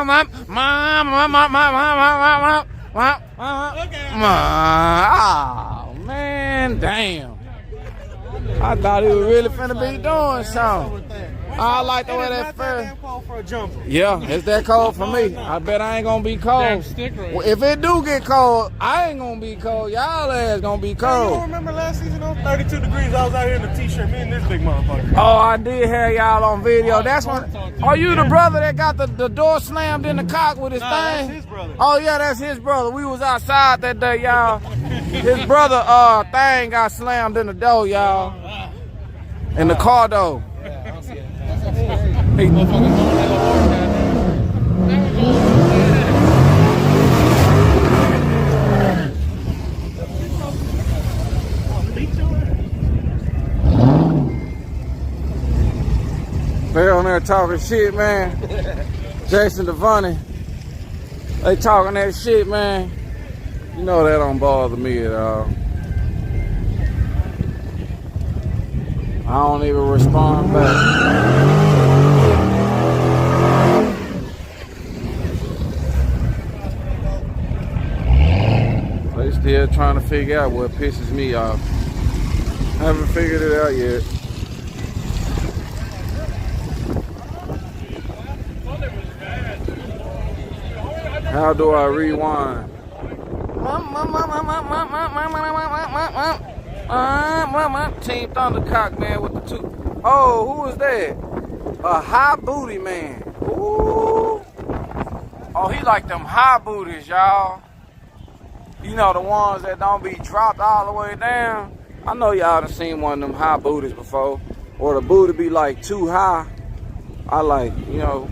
Oh man, damn. I thought he was really finna be doing something. I like the way that fur. Yeah, it's that cold for me. I bet I ain't gonna be cold. Well, if it do get cold, I ain't gonna be cold. Y'all ass gonna be cold. You don't remember last season? It was 32 degrees. I was out here in a t-shirt. Me and this big motherfucker. Oh, I did have y'all on video. That's when. Are you the brother that got the door slammed in the cock with his thing? That's his brother. Oh yeah, that's his brother. We was outside that day, y'all. His brother thing got slammed in the door, y'all. In the car door. They're on there talking shit, man. Jason Devonnie. They talking that shit, man. You know that don't bother me at all. I don't even respond back. They still trying to figure out what pisses me off. Haven't figured it out yet. How do I rewind? Team Thundercock, man, with the two. Oh, who is that? A high booty man. Ooh. Oh, he like them high booties, y'all. You know, the ones that don't be dropped all the way down. I know y'all done seen one of them high booties before. Or the booty be like too high. I like, you know.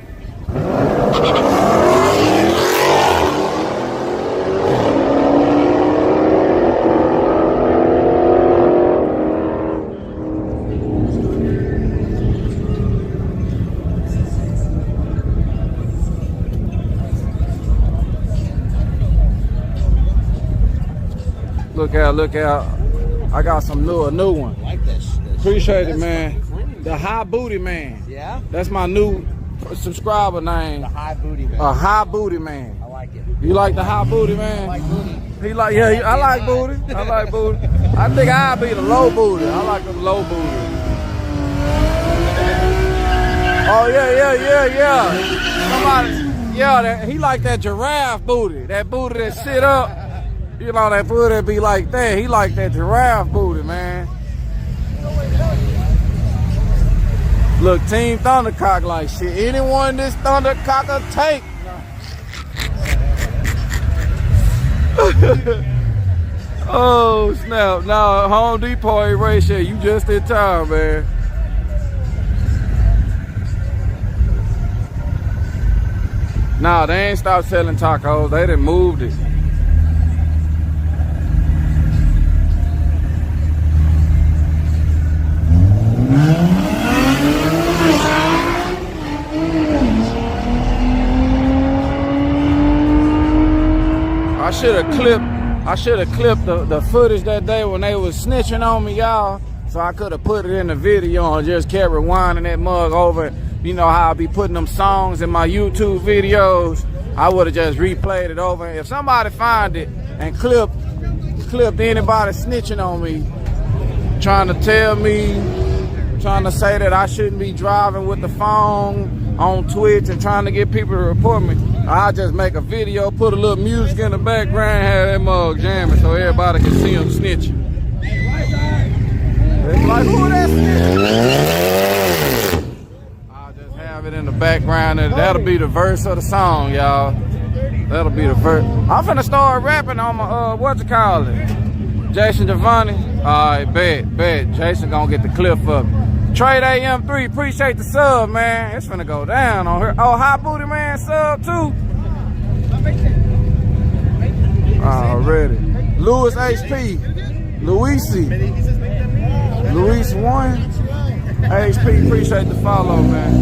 Look out, look out. I got some new one. I like that shit. Appreciate it, man. The High Booty Man. Yeah? That's my new subscriber name. The High Booty Man. A High Booty Man. I like it. You like the High Booty Man? I like booty. He like, yeah, I like booty. I like booty. I think I'll be the low booty. I like the low booty. Oh, yeah. Somebody, yeah, he like that giraffe booty. That booty that sit up. You know, that booty be like that. He like that giraffe booty, man. Look, Team Thundercock like shit. Anyone this Thundercock will take. Oh, snap. Nah, Home Depot ain't right shit. You just in time, man. Nah, they ain't stopped selling tacos. They done moved it. I should have clipped the footage that day when they was snitching on me, y'all. So I could have put it in the video and just kept rewinding that mug over. You know how I be putting them songs in my YouTube videos. I would have just replayed it over. If somebody find it and clipped anybody snitching on me, trying to tell me, trying to say that I shouldn't be driving with the phone on Twitch and trying to get people to report me, I'll just make a video, put a little music in the background, have that mug jamming so everybody can see them snitching. They like, who that snitching? I'll just have it in the background and that'll be the verse of the song, y'all. That'll be the verse. I'm finna start rapping on my, Jason Devonnie. Alright, bet. Jason gonna get the clip up. Trade AM3, appreciate the sub, man. It's finna go down on her. Oh, High Booty Man sub too. Already. Louis HP. Luisi 1. HP, appreciate the follow, man.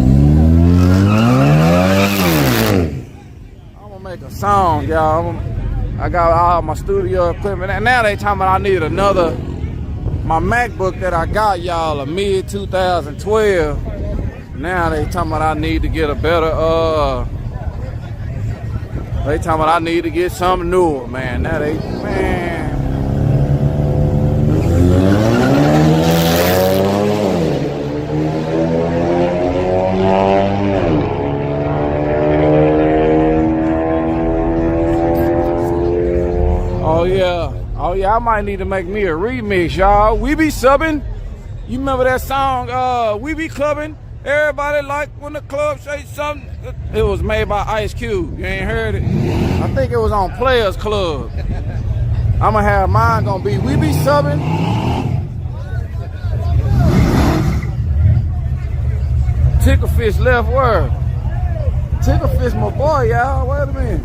I'm gonna make a song, y'all. I got all my studio equipment. And now they talking about I need another. My MacBook that I got, y'all, a mid 2012. Now they talking about I need to get a better They talking about I need to get something newer, man. Now they, man. Oh yeah, I might need to make me a remix, y'all. We be subbing. You remember that song, We Be Clubbing? Everybody like when the club say something. It was made by Ice Cube. You ain't heard it? I think it was on Players Club. I'ma have mine gonna be We Be Subbing. Ticklefish left word. Ticklefish my boy, y'all. Wait a minute.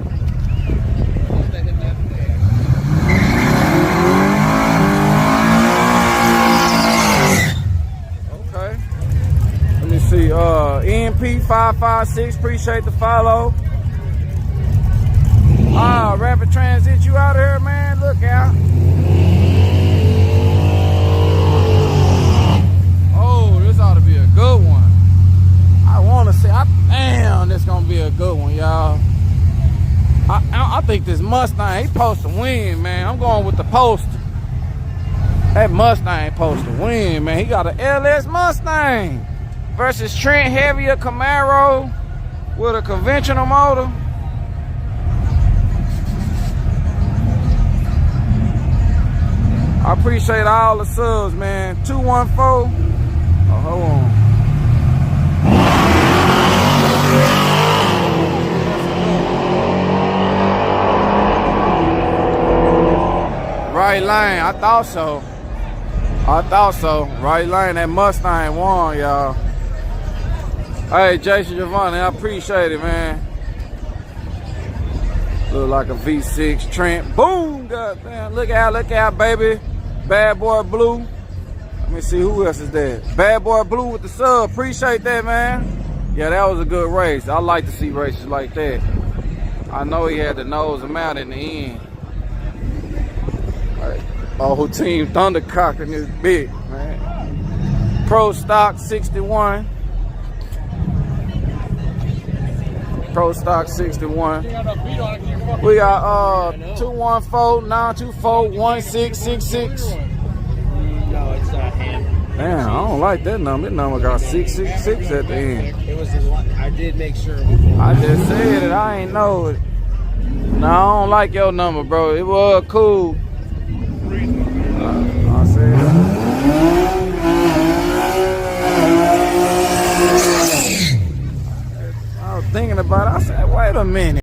See, EMP556, appreciate the follow. Rapid Transit, you out here, man? Look out. Oh, this ought to be a good one. I want to say, damn, this gonna be a good one, y'all. I think this Mustang, he supposed to win, man. I'm going with the poster. That Mustang supposed to win, man. He got an LS Mustang. Versus Trent heavier Camaro with a conventional motor. I appreciate all the subs, man. 214. Oh, hold on. Right lane, I thought so. Right lane, that Mustang won, y'all. Hey, Jason Giovanni, I appreciate it, man. Look like a V6 Trent. Boom! Goddamn. Look out, baby. Bad Boy Blue. Let me see who else is there. Bad Boy Blue with the sub. Appreciate that, man. Yeah, that was a good race. I like to see races like that. I know he had to nose him out in the end. Right. Oh, team Thundercock in this big, man. Pro Stock 61. Pro Stock 61. We got 214-924-1666. No, it's him. Damn, I don't like that number. That number got 666 at the end. It was. I did make sure. I just said it. I ain't know it. No, I don't like your number, bro. It was cool. I said it. Thinking about it, I said, wait a minute.